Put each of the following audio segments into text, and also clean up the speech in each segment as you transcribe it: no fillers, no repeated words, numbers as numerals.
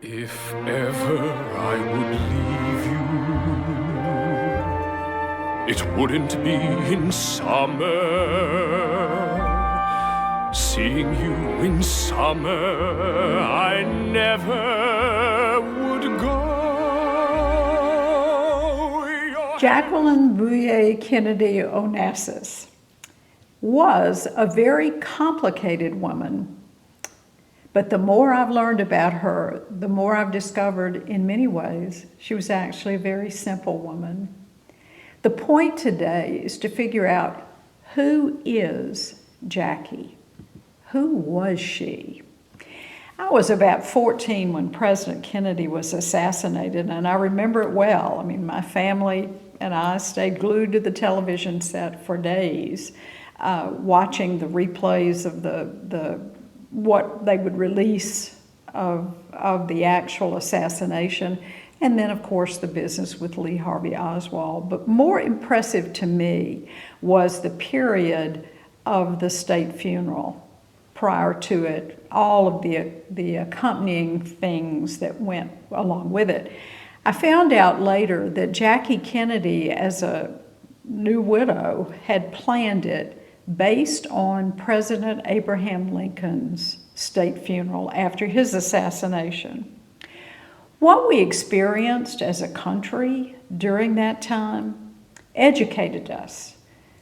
If ever I would leave you, it wouldn't be in summer. Seeing you in summer, I never would go. Jaqueline Bouvier Kennedy Onassis was a very complicated woman. But the more I've learned about her, the more I've discovered in many ways she was actually a very simple woman. The point today is to figure out, who is Jackie? Who was she? I was about 14 when President Kennedy was assassinated, and I remember it well. I mean, my family and I stayed glued to the television set for days, watching the replays of what they would release of the actual assassination, and then of course the business with Lee Harvey Oswald. But more impressive to me was the period of the state funeral. Prior to it, all of the accompanying things that went along with it. I found out later that Jackie Kennedy, as a new widow, had planned it based on President Abraham Lincoln's state funeral after his assassination. What we experienced as a country during that time educated us,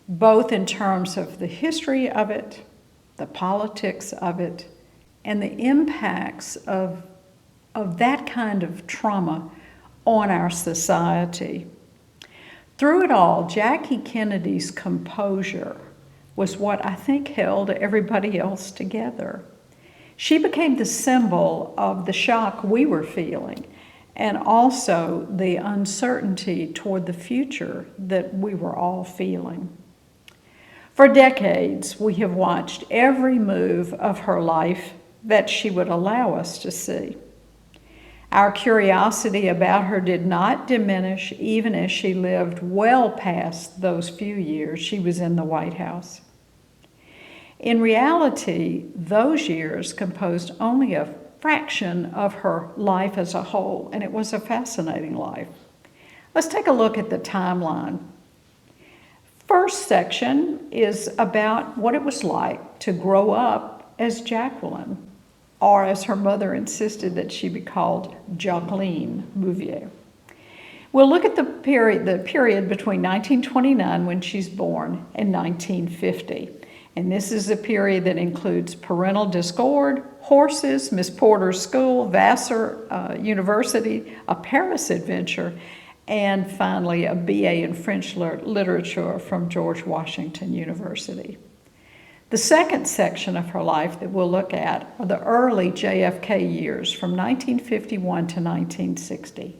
both in terms of the history of it, the politics of it, and the impacts of that kind of trauma on our society. Through it all, Jackie Kennedy's composure was what I think held everybody else together. She became the symbol of the shock we were feeling, and also the uncertainty toward the future that we were all feeling. For decades, we have watched every move of her life that she would allow us to see. Our curiosity about her did not diminish even as she lived well past those few years she was in the White House. In reality, those years composed only a fraction of her life as a whole, and it was a fascinating life. Let's take a look at the timeline. First section is about what it was like to grow up as Jaqueline, or as her mother insisted that she be called, Jaqueline Bouvier. We'll look at the period between 1929, when she's born, and 1950. And this is a period that includes parental discord, horses, Miss Porter's school, Vassar University, a Paris adventure, and finally a BA in French literature from George Washington University. The second section of her life that we'll look at are the early JFK years from 1951 to 1960.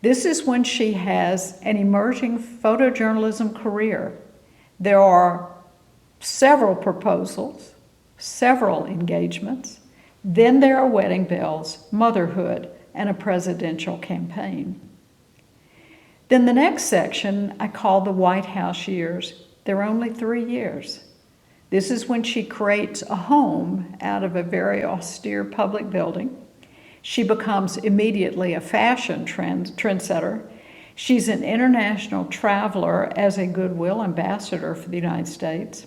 This is when she has an emerging photojournalism career. There are several proposals, several engagements, then there are wedding bells, motherhood, and a presidential campaign. Then the next section I call the White House years. They're only 3 years. This is when she creates a home out of a very austere public building. She becomes immediately a fashion trendsetter. She's an international traveler as a goodwill ambassador for the United States.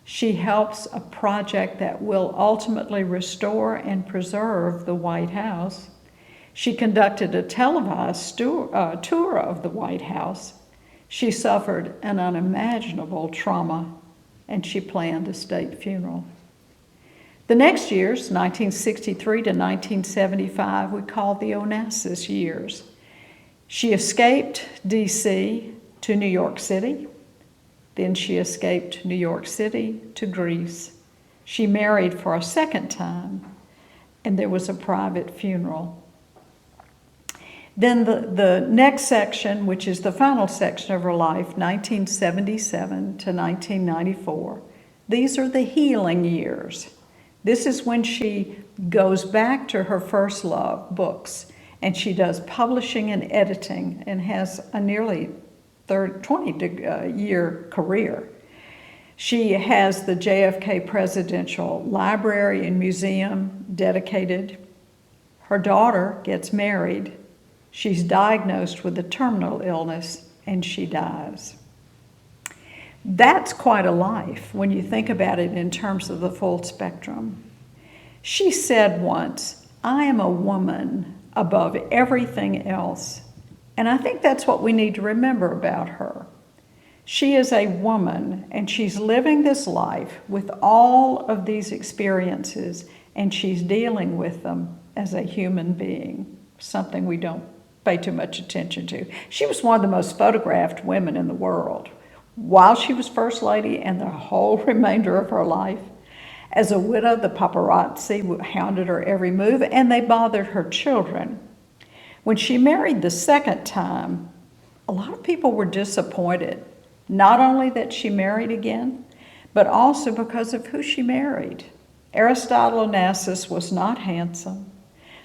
She helps a project that will ultimately restore and preserve the White House. She conducted a televised tour of the White House. She suffered an unimaginable trauma, and she planned a state funeral. The next years, 1963 to 1975, we call the Onassis years. She escaped D.C. to New York City. Then she escaped New York City to Greece. She married for a second time, and there was a private funeral. Then the next section, which is the final section of her life, 1977 to 1994, these are the healing years. This is when she goes back to her first love, books, and she does publishing and editing and has a nearly 20-year career. She has the JFK Presidential Library and Museum dedicated. Her daughter gets married. She's diagnosed with a terminal illness, and she dies. That's quite a life when you think about it in terms of the full spectrum. She said once, "I am a woman above everything else." And I think that's what we need to remember about her. She is a woman, and she's living this life with all of these experiences, and she's dealing with them as a human being, something we don't pay too much attention to. She was one of the most photographed women in the world while she was First Lady and the whole remainder of her life. As a widow, the paparazzi hounded her every move, and they bothered her children. When she married the second time, a lot of people were disappointed, not only that she married again, but also because of who she married. Aristotle Onassis was not handsome,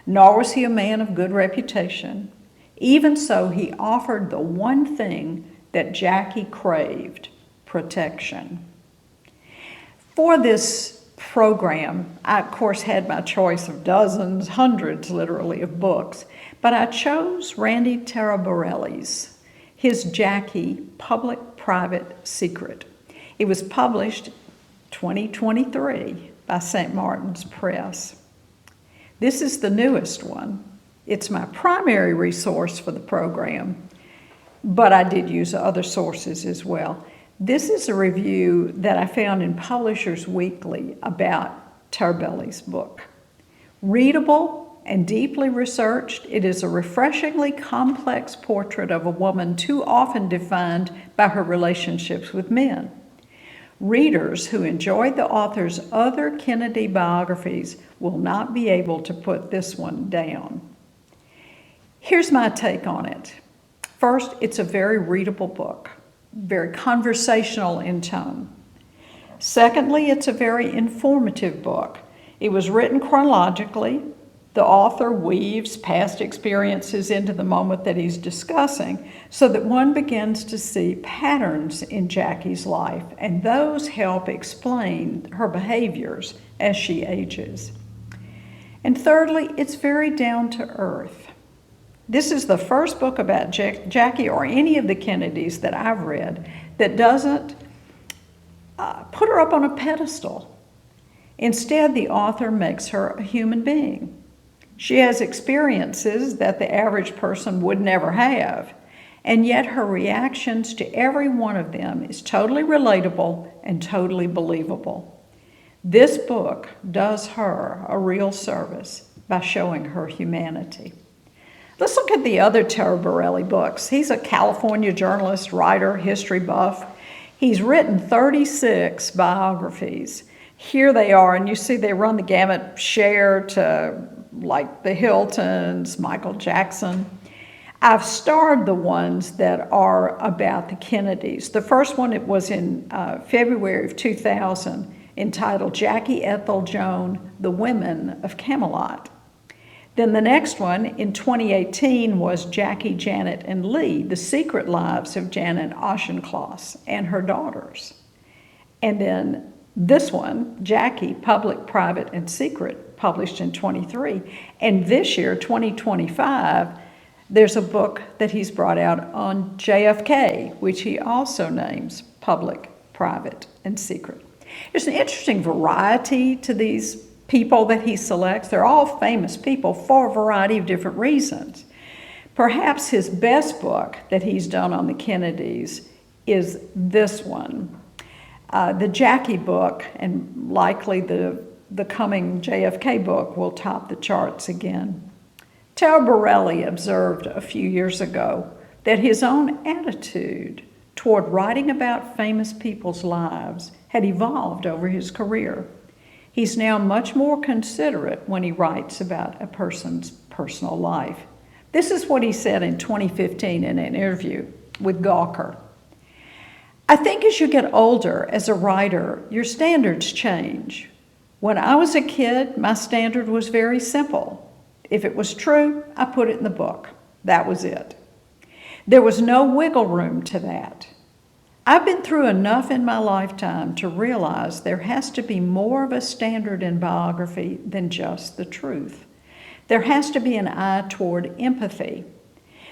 nor was he a man of good reputation. Even so, he offered the one thing that Jackie craved: protection. For this program, I, of course, had my choice of dozens, hundreds literally, of books, but I chose Randy Taraborelli's, his Jackie, Public-Private Secret. It was published 2023 by St. Martin's Press. This is the newest one. It's my primary resource for the program, but I did use other sources as well. This is a review that I found in Publishers Weekly about Taraborelli's book. Readable and deeply researched, it is a refreshingly complex portrait of a woman too often defined by her relationships with men. Readers who enjoyed the author's other Kennedy biographies will not be able to put this one down. Here's my take on it. First, it's a very readable book, very conversational in tone. Secondly, it's a very informative book. It was written chronologically. The author weaves past experiences into the moment that he's discussing so that one begins to see patterns in Jackie's life, and those help explain her behaviors as she ages. And thirdly, it's very down to earth. This is the first book about Jackie or any of the Kennedys that I've read that doesn't put her up on a pedestal. Instead, the author makes her a human being. She has experiences that the average person would never have, and yet her reactions to every one of them is totally relatable and totally believable. This book does her a real service by showing her humanity. Let's look at the other Taraborelli books. He's a California journalist, writer, history buff. He's written 36 biographies. Here they are, and you see they run the gamut, Cher to like the Hiltons, Michael Jackson. I've starred the ones that are about the Kennedys. The first one, it was in February of 2000, entitled Jackie, Ethel, Joan, the Women of Camelot. Then the next one in 2018 was Jackie, Janet, and Lee, The Secret Lives of Janet Auchincloss and Her Daughters. And then this one, Jackie, Public, Private, and Secret, published in 23. And this year, 2025, there's a book that he's brought out on JFK, which he also names Public, Private, and Secret. There's an interesting variety to these people that he selects. They're all famous people for a variety of different reasons. Perhaps his best book that he's done on the Kennedys is this one. The Jackie book, and likely the coming JFK book, will top the charts again. Taraborelli observed a few years ago that his own attitude toward writing about famous people's lives had evolved over his career. He's now much more considerate when he writes about a person's personal life. This is what he said in 2015 in an interview with Gawker. I think as you get older as a writer, your standards change. When I was a kid, my standard was very simple. If it was true, I put it in the book. That was it. There was no wiggle room to that. I've been through enough in my lifetime to realize there has to be more of a standard in biography than just the truth. There has to be an eye toward empathy.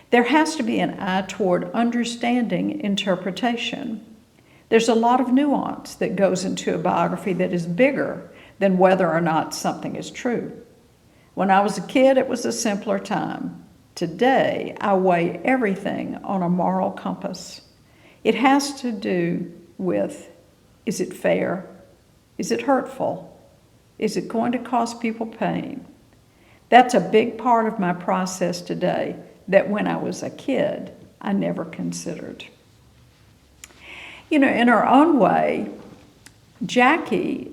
There has to be an eye toward understanding interpretation. There's a lot of nuance that goes into a biography that is bigger than whether or not something is true. When I was a kid, it was a simpler time. Today, I weigh everything on a moral compass. It has to do with, is it fair? Is it hurtful? Is it going to cause people pain? That's a big part of my process today that when I was a kid, I never considered. You know, in her own way, Jackie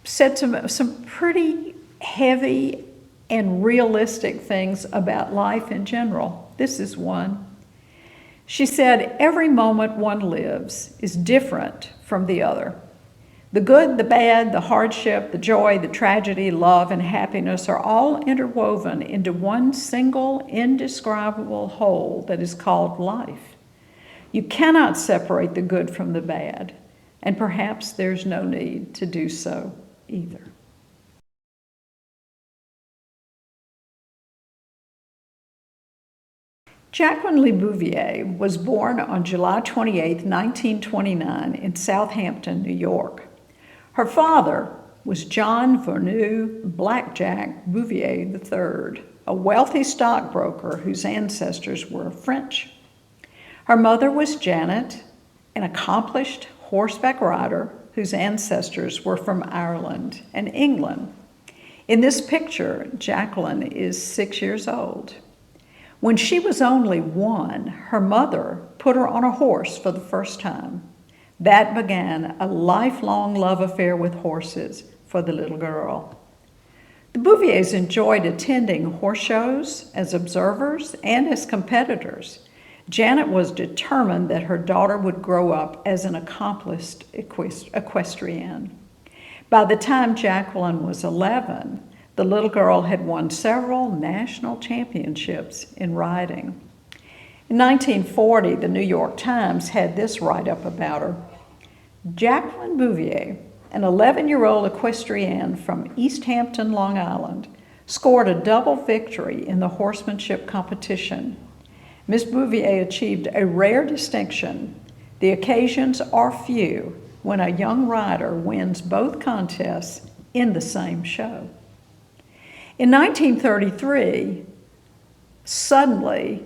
said some pretty heavy and realistic things about life in general. This is one. She said, every moment one lives is different from the other. The good, the bad, the hardship, the joy, the tragedy, love, and happiness are all interwoven into one single, indescribable whole that is called life. You cannot separate the good from the bad, and perhaps there's no need to do so either. Jaqueline Bouvier was born on July 28, 1929 in Southampton, New York. Her father was John Verneau Blackjack Bouvier III, a wealthy stockbroker whose ancestors were French. Her mother was Janet, an accomplished horseback rider whose ancestors were from Ireland and England. In this picture, Jaqueline is 6 years old. When she was only 1, her mother put her on a horse for the first time. That began a lifelong love affair with horses for the little girl. The Bouviers enjoyed attending horse shows as observers and as competitors. Janet was determined that her daughter would grow up as an accomplished equestrienne. By the time Jaqueline was 11, the little girl had won several national championships in riding. In 1940, the New York Times had this write-up about her. Jaqueline Bouvier, an 11-year-old equestrienne from East Hampton, Long Island, scored a double victory in the horsemanship competition. Miss Bouvier achieved a rare distinction. The occasions are few when a young rider wins both contests in the same show. In 1933, suddenly,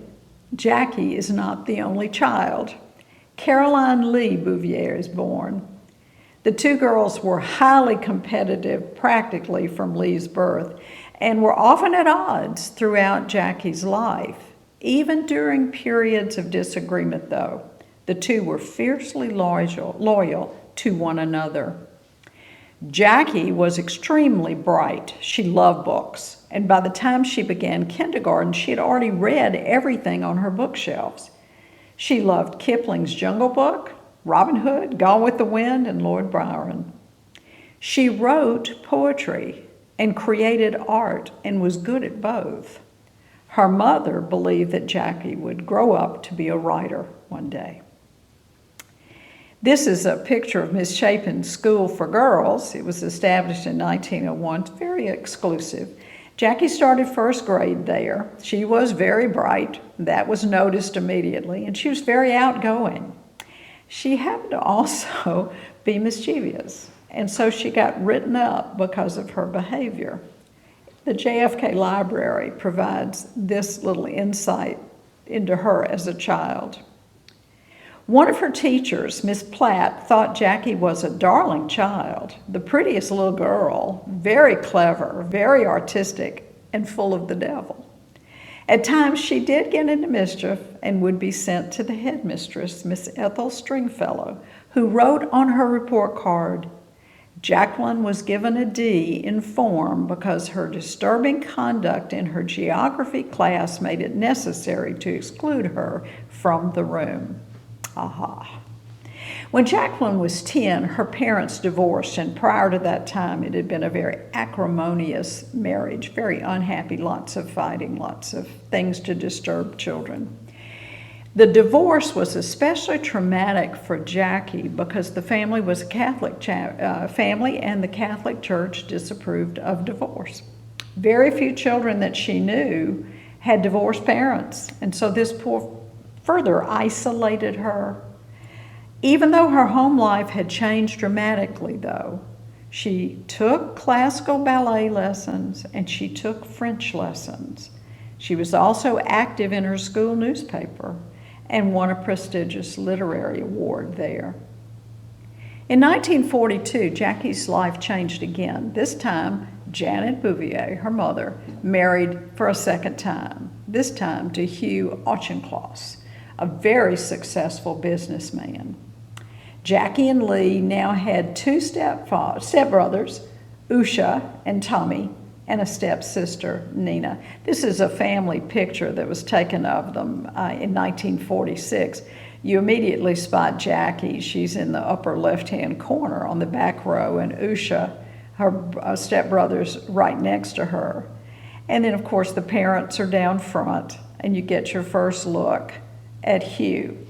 Jackie is not the only child. Caroline Lee Bouvier is born. The two girls were highly competitive practically from Lee's birth and were often at odds throughout Jackie's life. Even during periods of disagreement, though, the two were fiercely loyal to one another. Jackie was extremely bright. She loved books, and by the time she began kindergarten, she had already read everything on her bookshelves. She loved Kipling's Jungle Book, Robin Hood, Gone with the Wind, and Lord Byron. She wrote poetry and created art and was good at both. Her mother believed that Jackie would grow up to be a writer one day. This is a picture of Miss Chapin's School for Girls. It was established in 1901. It's very exclusive. Jackie started first grade there. She was very bright. That was noticed immediately, and she was very outgoing. She happened to also be mischievous, and so she got written up because of her behavior. The JFK Library provides this little insight into her as a child. One of her teachers, Miss Platt, thought Jackie was a darling child, the prettiest little girl, very clever, very artistic, and full of the devil. At times, she did get into mischief and would be sent to the headmistress, Miss Ethel Stringfellow, who wrote on her report card, Jaqueline was given a D in form because her disturbing conduct in her geography class made it necessary to exclude her from the room. Aha. When Jaqueline was 10, her parents divorced, and prior to that time, it had been a very acrimonious marriage, very unhappy, lots of fighting, lots of things to disturb children. The divorce was especially traumatic for Jackie because the family was a Catholic family, and the Catholic Church disapproved of divorce. Very few children that she knew had divorced parents, and so this further isolated her. Even though her home life had changed dramatically, though, she took classical ballet lessons and she took French lessons. She was also active in her school newspaper and won a prestigious literary award there. In 1942, Jackie's life changed again. This time, Janet Bouvier, her mother, married for a second time, this time to Hugh Auchincloss, a very successful businessman. Jackie and Lee now had two stepbrothers, Usha and Tommy, and a stepsister, Nina. This is a family picture that was taken of them in 1946. You immediately spot Jackie. She's in the upper left-hand corner on the back row, and Usha, her stepbrother's right next to her. And then, of course, the parents are down front, and you get your first look at Hugh.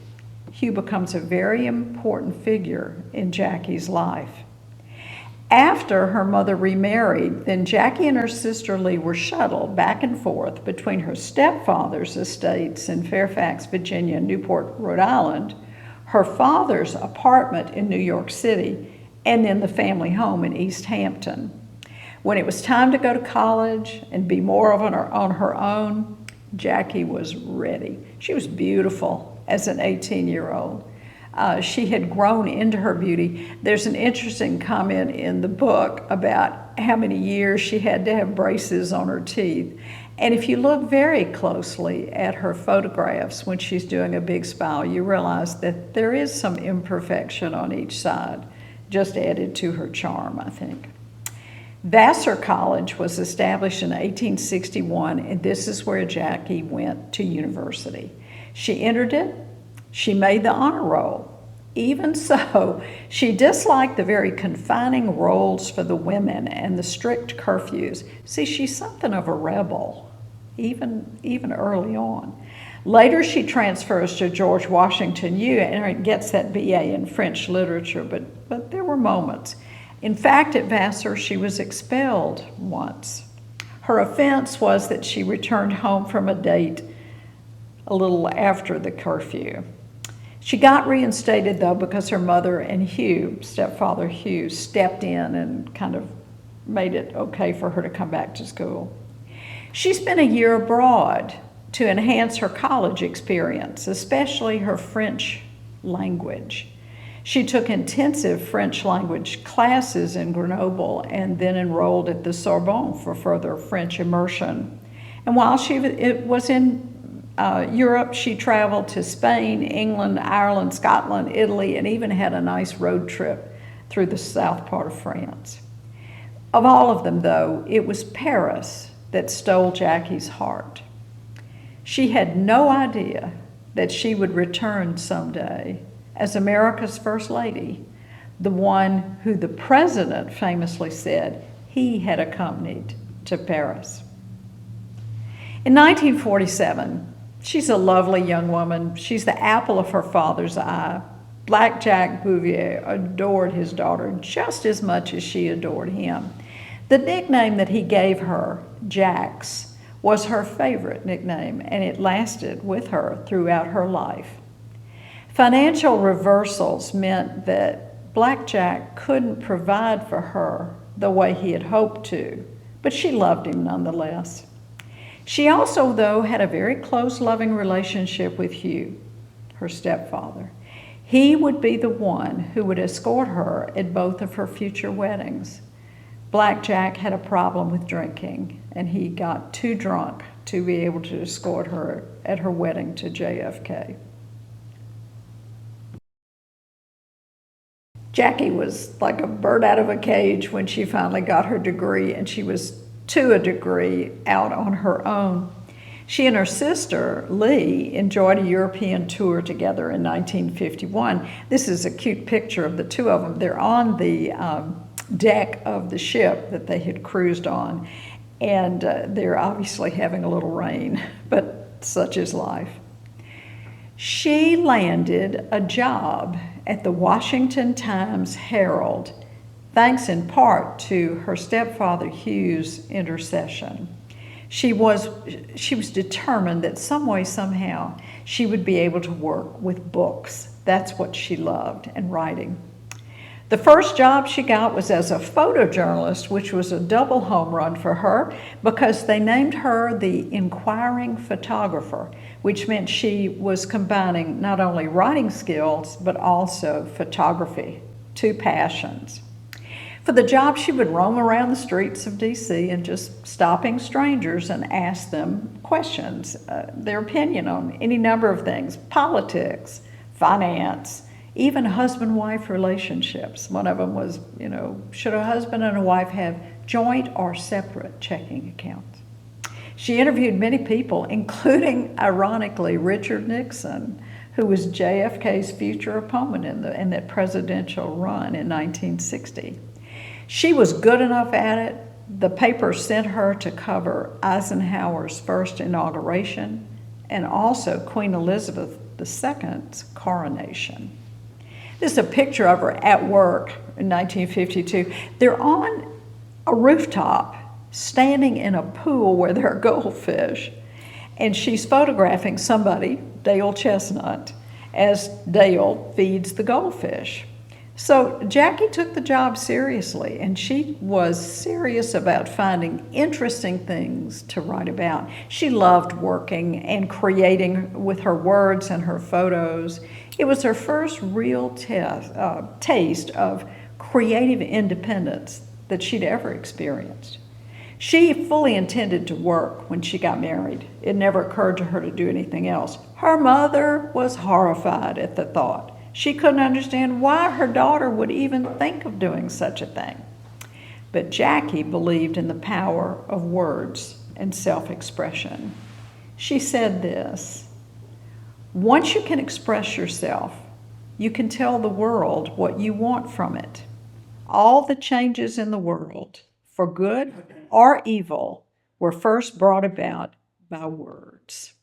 Hugh becomes a very important figure in Jackie's life. After her mother remarried, then Jackie and her sister Lee were shuttled back and forth between her stepfather's estates in Fairfax, Virginia, and Newport, Rhode Island, her father's apartment in New York City, and then the family home in East Hampton. When it was time to go to college and be more on her own, Jackie was ready. She was beautiful as an 18-year-old. She had grown into her beauty. There's an interesting comment in the book about how many years she had to have braces on her teeth. And if you look very closely at her photographs when she's doing a big smile, you realize that there is some imperfection on each side, just added to her charm, I think. Vassar College was established in 1861, and this is where Jackie went to university. She entered it. She made the honor roll. Even so, she disliked the very confining roles for the women and the strict curfews. See, she's something of a rebel, even early on. Later, she transfers to George Washington U and gets that BA in French literature, but there were moments. In fact, at Vassar, she was expelled once. Her offense was that she returned home from a date a little after the curfew. She got reinstated, though, because her mother and Hugh, stepfather Hugh, stepped in and kind of made it okay for her to come back to school. She spent a year abroad to enhance her college experience, especially her French language. She took intensive French language classes in Grenoble and then enrolled at the Sorbonne for further French immersion. And while she was in Europe, she traveled to Spain, England, Ireland, Scotland, Italy, and even had a nice road trip through the south part of France. Of all of them, though, it was Paris that stole Jackie's heart. She had no idea that she would return someday as America's First Lady, the one who the president famously said he had accompanied to Paris. In 1947, she's a lovely young woman. She's the apple of her father's eye. Black Jack Bouvier adored his daughter just as much as she adored him. The nickname that he gave her, Jax, was her favorite nickname, and it lasted with her throughout her life. Financial reversals meant that Black Jack couldn't provide for her the way he had hoped to, but she loved him nonetheless. She also, though, had a very close, loving relationship with Hugh, her stepfather. He would be the one who would escort her at both of her future weddings. Black Jack had a problem with drinking, and he got too drunk to be able to escort her at her wedding to JFK. Jackie was like a bird out of a cage when she finally got her degree, and she was to a degree out on her own. She and her sister, Lee, enjoyed a European tour together in 1951. This is a cute picture of the two of them. They're on the deck of the ship that they had cruised on, and they're obviously having a little rain, but such is life. She landed a job at the Washington Times-Herald thanks in part to her stepfather Hugh's intercession. She was determined that some way, somehow, she would be able to work with books. That's what she loved, and writing. The first job she got was as a photojournalist, which was a double home run for her because they named her the inquiring photographer, which meant she was combining not only writing skills, but also photography, two passions. For the job, she would roam around the streets of D.C. and just stopping strangers and ask them questions, their opinion on any number of things, politics, finance, even husband-wife relationships. One of them was, should a husband and a wife have joint or separate checking accounts? She interviewed many people, including, ironically, Richard Nixon, who was JFK's future opponent in that presidential run in 1960. She was good enough at it. The paper sent her to cover Eisenhower's first inauguration and also Queen Elizabeth II's coronation. This is a picture of her at work in 1952. They're on a rooftop, standing in a pool where there are goldfish, and she's photographing somebody, Dale Chestnut, as Dale feeds the goldfish. So Jackie took the job seriously, and she was serious about finding interesting things to write about. She loved working and creating with her words and her photos. It was her first real taste of creative independence that she'd ever experienced. She fully intended to work when she got married. It never occurred to her to do anything else. Her mother was horrified at the thought. She couldn't understand why her daughter would even think of doing such a thing. But Jackie believed in the power of words and self-expression. She said this, "Once you can express yourself, you can tell the world what you want from it. All the changes in the world, for good or evil, were first brought about by words."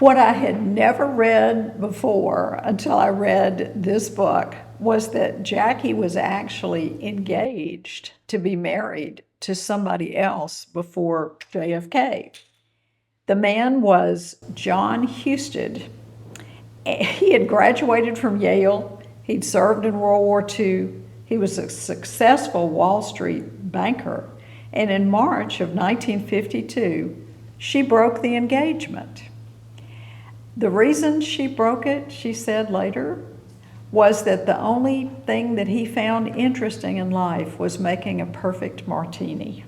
What I had never read before until I read this book was that Jackie was actually engaged to be married to somebody else before JFK. The man was John Husted. He had graduated from Yale. He'd served in World War II. He was a successful Wall Street banker. And in March of 1952, she broke the engagement. The reason she broke it, she said later, was that the only thing that he found interesting in life was making a perfect martini.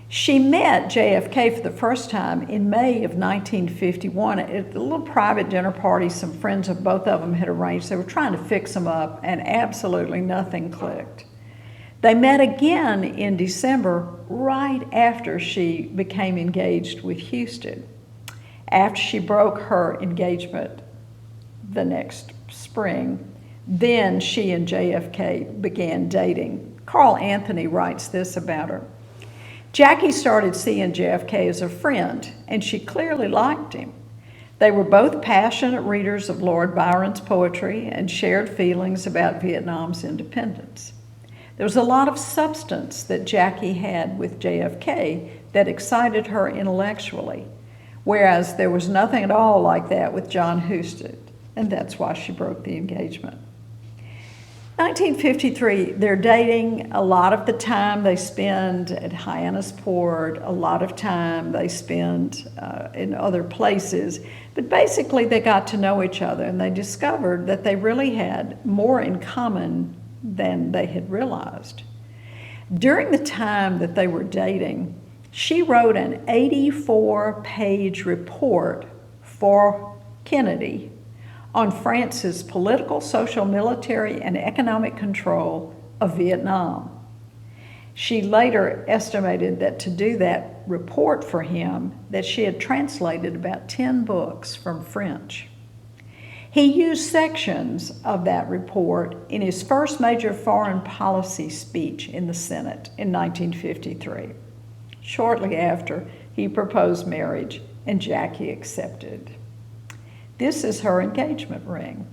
She met JFK for the first time in May of 1951 at a little private dinner party some friends of both of them had arranged. They were trying to fix them up, and absolutely nothing clicked. They met again in December, right after she became engaged with Husted. After she broke her engagement the next spring, then she and JFK began dating. Carl Anthony writes this about her. Jackie started seeing JFK as a friend, and she clearly liked him. They were both passionate readers of Lord Byron's poetry and shared feelings about Vietnam's independence. There was a lot of substance that Jackie had with JFK that excited her intellectually, whereas there was nothing at all like that with John Husted, and that's why she broke the engagement. 1953, they're dating. A lot of the time they spend at Hyannisport, a lot of time they spend in other places, but basically they got to know each other, and they discovered that they really had more in common than they had realized. During the time that they were dating, she wrote an 84-page report for Kennedy on France's political, social, military, and economic control of Vietnam. She later estimated that to do that report for him, that she had translated about 10 books from French. He used sections of that report in his first major foreign policy speech in the Senate in 1953. Shortly after, he proposed marriage, and Jackie accepted. This is her engagement ring.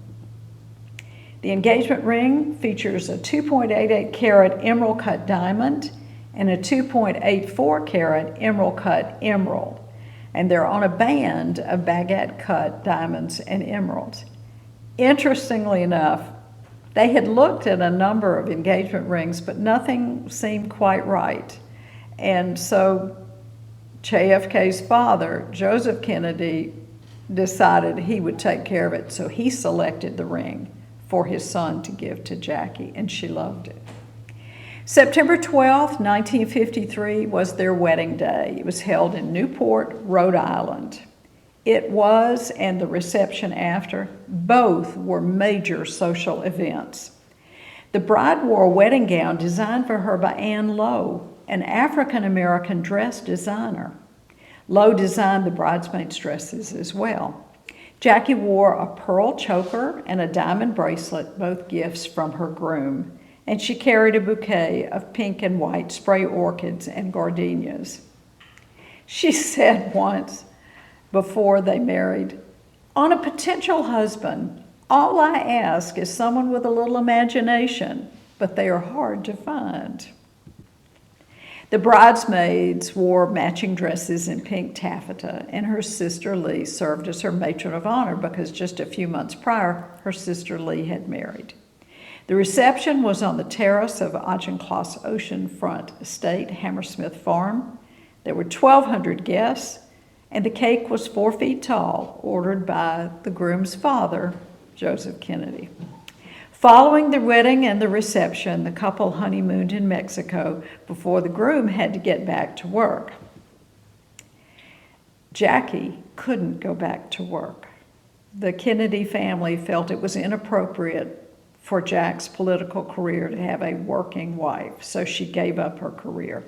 The engagement ring features a 2.88 carat emerald cut diamond and a 2.84 carat emerald cut emerald. And they're on a band of baguette cut diamonds and emeralds. Interestingly enough, they had looked at a number of engagement rings, but nothing seemed quite right. And so JFK's father, Joseph Kennedy, decided he would take care of it. So he selected the ring for his son to give to Jackie, and she loved it. September 12th, 1953 was their wedding day. It was held in Newport, Rhode Island. It was, and the reception after, both were major social events. The bride wore a wedding gown designed for her by Ann Lowe, an African-American dress designer. Lowe designed the bridesmaids' dresses as well. Jackie wore a pearl choker and a diamond bracelet, both gifts from her groom, and she carried a bouquet of pink and white spray orchids and gardenias. She said once, before they married, "On a potential husband, all I ask is someone with a little imagination, but they are hard to find." The bridesmaids wore matching dresses in pink taffeta, and her sister Lee served as her matron of honor because just a few months prior, her sister Lee had married. The reception was on the terrace of Auchincloss Oceanfront Estate, Hammersmith Farm. There were 1,200 guests, and the cake was 4 feet tall, ordered by the groom's father, Joseph Kennedy. Following the wedding and the reception, the couple honeymooned in Mexico before the groom had to get back to work. Jackie couldn't go back to work. The Kennedy family felt it was inappropriate for Jack's political career to have a working wife, so she gave up her career.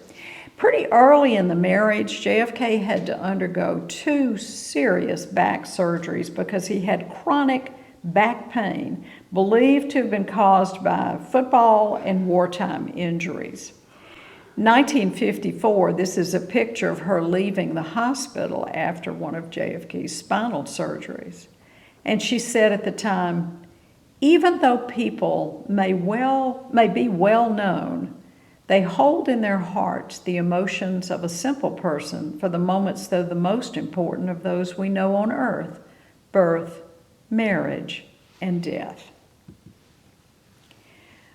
Pretty early in the marriage, JFK had to undergo 2 serious back surgeries because he had chronic back pain believed to have been caused by football and wartime injuries. 1954, this is a picture of her leaving the hospital after one of JFK's spinal surgeries. And she said at the time, "Even though people may be well known, they hold in their hearts the emotions of a simple person for the moments that are the most important of those we know on earth: birth, marriage, and death."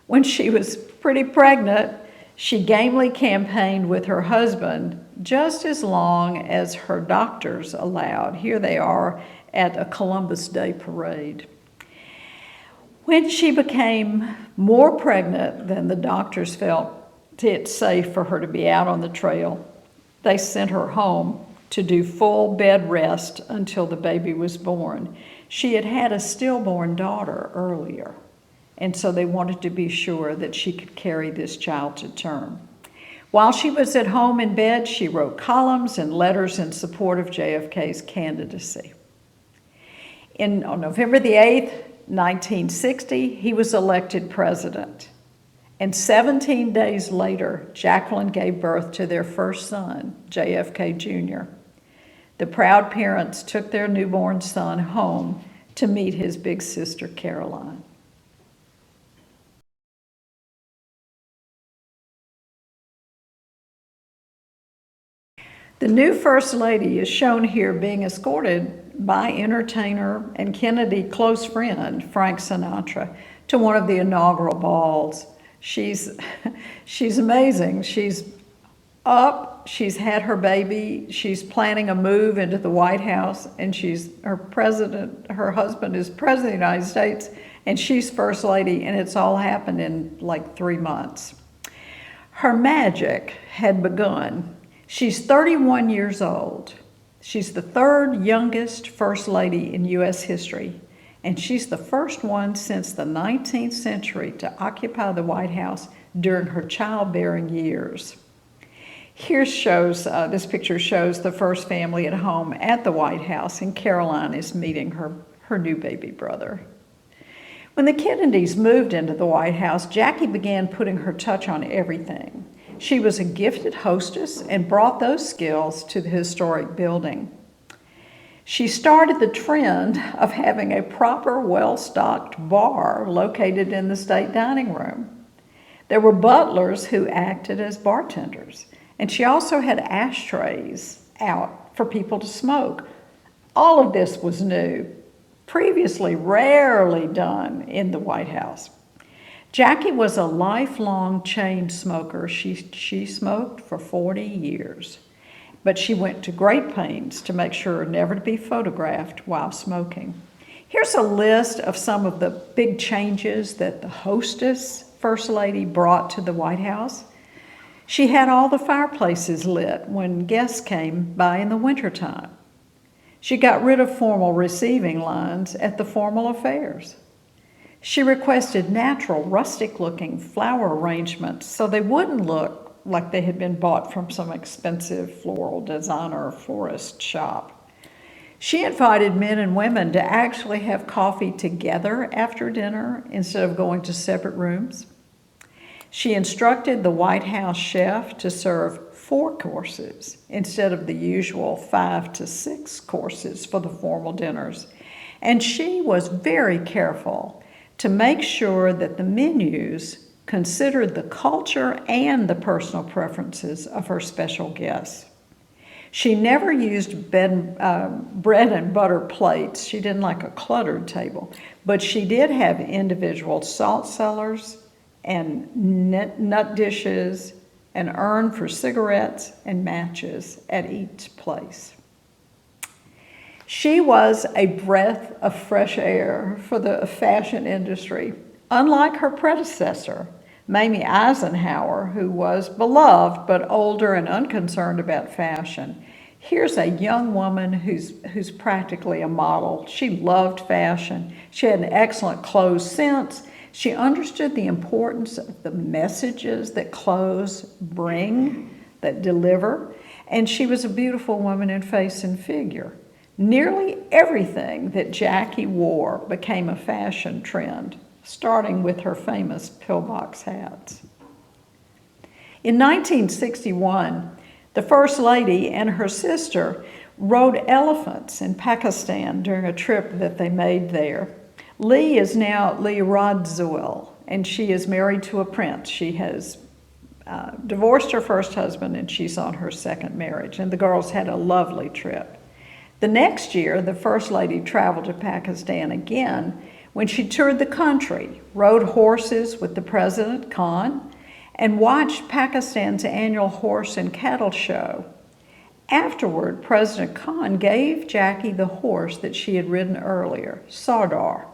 When she was pretty pregnant, she gamely campaigned with her husband just as long as her doctors allowed. Here they are at a Columbus Day parade. When she became more pregnant than the doctors felt it safe for her to be out on the trail, they sent her home to do full bed rest until the baby was born. She had had a stillborn daughter earlier, and so they wanted to be sure that she could carry this child to term. While she was at home in bed, she wrote columns and letters in support of JFK's candidacy. On November the 8th, 1960, he was elected president. And 17 days later, Jaqueline gave birth to their first son, JFK Jr. The proud parents took their newborn son home to meet his big sister, Caroline. The new First Lady is shown here being escorted by entertainer and Kennedy close friend, Frank Sinatra, to one of the inaugural balls. She's amazing. She's up, she's had her baby, she's planning a move into the White House, and her husband is president of the United States, and she's First Lady, and it's all happened in like 3 months. Her magic had begun. She's 31 years old. She's the 3rd youngest First Lady in U.S. history, and she's the first one since the 19th century to occupy the White House during her childbearing years. This picture shows the first family at home at the White House, and Caroline is meeting her new baby brother. When the Kennedys moved into the White House, Jackie began putting her touch on everything. She was a gifted hostess and brought those skills to the historic building. She started the trend of having a proper, well-stocked bar located in the state dining room. There were butlers who acted as bartenders, and she also had ashtrays out for people to smoke. All of this was new, previously rarely done in the White House. Jackie was a lifelong chain smoker. She smoked for 40 years, but she went to great pains to make sure never to be photographed while smoking. Here's a list of some of the big changes that the hostess First Lady brought to the White House. She had all the fireplaces lit when guests came by in the wintertime. She got rid of formal receiving lines at the formal affairs. She requested natural, rustic-looking flower arrangements so they wouldn't look like they had been bought from some expensive floral designer or florist shop. She invited men and women to actually have coffee together after dinner instead of going to separate rooms. She instructed the White House chef to serve 4 courses instead of the usual 5 to 6 courses for the formal dinners. And she was very careful to make sure that the menus considered the culture and the personal preferences of her special guests. She never used bread and butter plates. She didn't like a cluttered table, but she did have individual salt cellars and nut dishes, an urn for cigarettes and matches at each place. She was a breath of fresh air for the fashion industry, unlike her predecessor, Mamie Eisenhower, who was beloved but older and unconcerned about fashion. Here's a young woman who's practically a model. She loved fashion. She had an excellent clothes sense. She understood the importance of the messages that clothes bring, that deliver, and she was a beautiful woman in face and figure. Nearly everything that Jackie wore became a fashion trend, starting with her famous pillbox hats. In 1961, the First Lady and her sister rode elephants in Pakistan during a trip that they made there. Lee is now Lee Radziwill, and she is married to a prince. She has divorced her first husband, and she's on her second marriage, and the girls had a lovely trip. The next year, the First Lady traveled to Pakistan again when she toured the country, rode horses with the President Khan, and watched Pakistan's annual horse and cattle show. Afterward, President Khan gave Jackie the horse that she had ridden earlier, Sardar.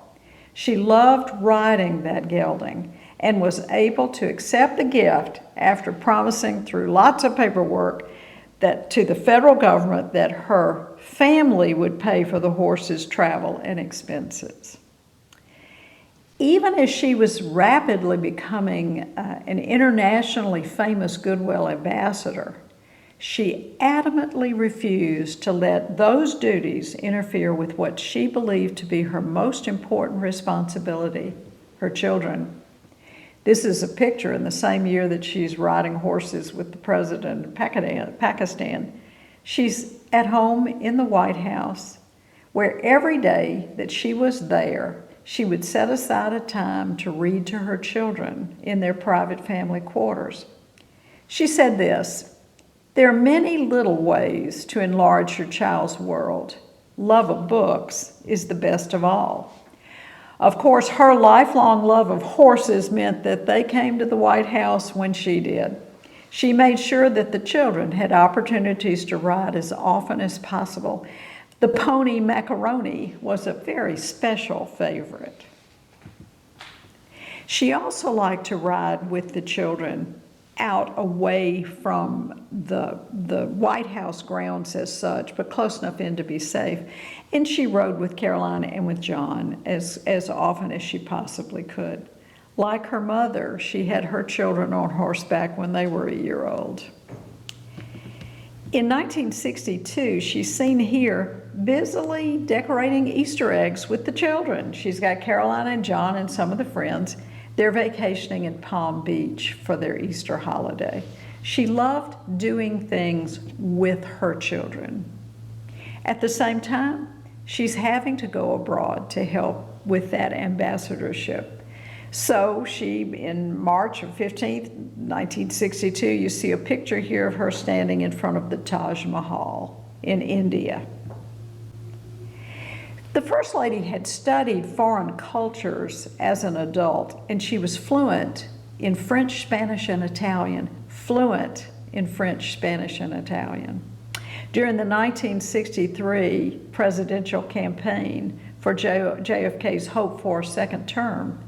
She loved riding that gelding and was able to accept the gift after promising through lots of paperwork that to the federal government that her family would pay for the horse's travel and expenses. Even as she was rapidly becoming an internationally famous Goodwill ambassador, she adamantly refused to let those duties interfere with what she believed to be her most important responsibility, her children. This is a picture in the same year that she's riding horses with the president of Pakistan. She's at home in the White House, where every day that she was there, she would set aside a time to read to her children in their private family quarters. She said this, "There are many little ways to enlarge your child's world. Love of books is the best of all." Of course, her lifelong love of horses meant that they came to the White House when she did. She made sure that the children had opportunities to ride as often as possible. The pony Macaroni was a very special favorite. She also liked to ride with the children out away from the White House grounds as such, but close enough in to be safe. And she rode with Caroline and with John as often as she possibly could. Like her mother, she had her children on horseback when they were a year old. In 1962, she's seen here busily decorating Easter eggs with the children. She's got Caroline and John and some of the friends. They're vacationing in Palm Beach for their Easter holiday. She loved doing things with her children. At the same time, she's having to go abroad to help with that ambassadorship. So she, in March of 15th, 1962, you see a picture here of her standing in front of the Taj Mahal in India. The First Lady had studied foreign cultures as an adult, and she was fluent in French, Spanish, and Italian. Fluent in French, Spanish, and Italian. During the 1963 presidential campaign for JFK's hoped-for second term,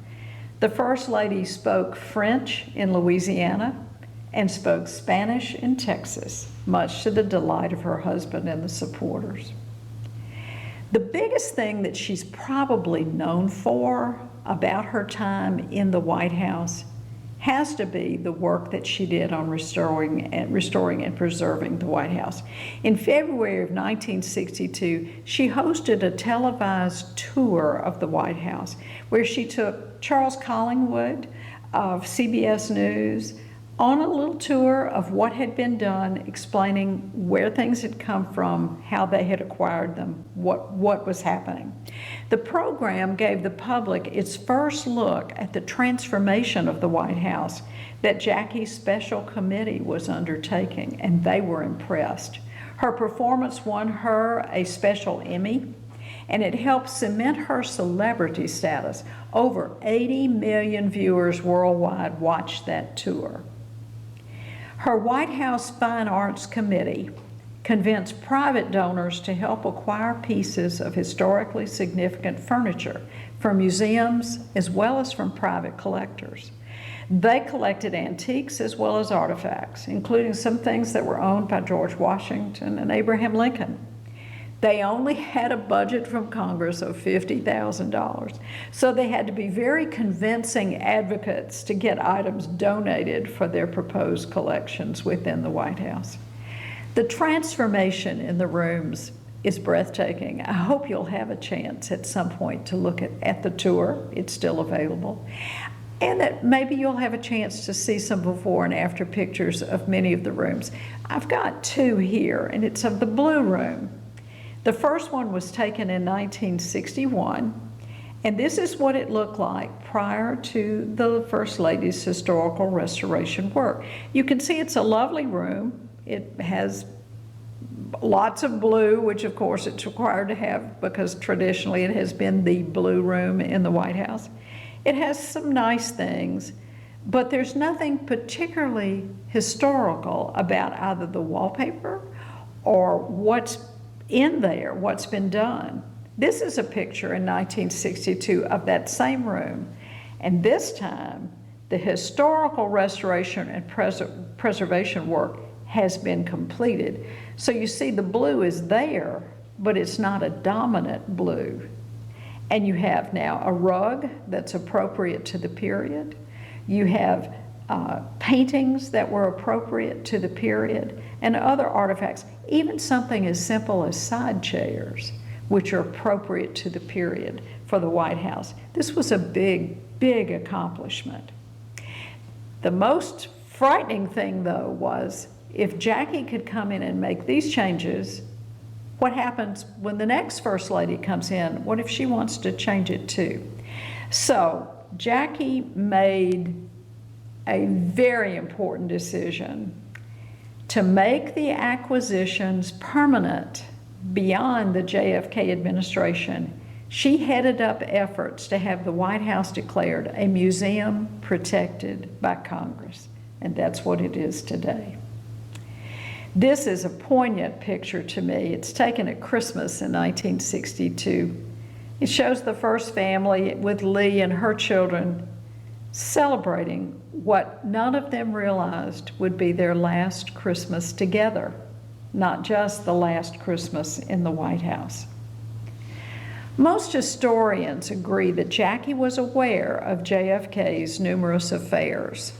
the First Lady spoke French in Louisiana and spoke Spanish in Texas, much to the delight of her husband and the supporters. The biggest thing that she's probably known for about her time in the White House has to be the work that she did on restoring and preserving the White House. In February of 1962, she hosted a televised tour of the White House where she took Charles Collingwood of CBS News on a little tour of what had been done, explaining where things had come from, how they had acquired them, what was happening. The program gave the public its first look at the transformation of the White House that Jackie's special committee was undertaking, and they were impressed. Her performance won her a special Emmy, and it helped cement her celebrity status. Over 80 million viewers worldwide watched that tour. Her White House Fine Arts Committee convinced private donors to help acquire pieces of historically significant furniture from museums as well as from private collectors. They collected antiques as well as artifacts, including some things that were owned by George Washington and Abraham Lincoln. They only had a budget from Congress of $50,000, so they had to be very convincing advocates to get items donated for their proposed collections within the White House. The transformation in the rooms is breathtaking. I hope you'll have a chance at some point to look at the tour. It's still available. And that maybe you'll have a chance to see some before and after pictures of many of the rooms. I've got two here, and it's of the Blue Room. The first one was taken in 1961, and this is what it looked like prior to the First Lady's historical restoration work. You can see it's a lovely room. It has lots of blue, which of course it's required to have because traditionally it has been the blue room in the White House. It has some nice things, but there's nothing particularly historical about either the wallpaper or what's in there, what's been done. This is a picture in 1962 of that same room, and this time the historical restoration and preservation work has been completed. So you see the blue is there, but it's not a dominant blue. And you have now a rug that's appropriate to the period. You have paintings that were appropriate to the period and other artifacts, even something as simple as side chairs, which are appropriate to the period for the White House. This was a big, big accomplishment. The most frightening thing, though, was if Jackie could come in and make these changes, what happens when the next First Lady comes in? What if she wants to change it too? So Jackie made a very important decision to make the acquisitions permanent beyond the JFK administration. She headed up efforts to have the White House declared a museum protected by Congress, and that's what it is today. This is a poignant picture to me. It's taken at Christmas in 1962. It shows the first family with Lee and her children celebrating what none of them realized would be their last Christmas together, not just the last Christmas in the White House. Most historians agree that Jackie was aware of JFK's numerous affairs.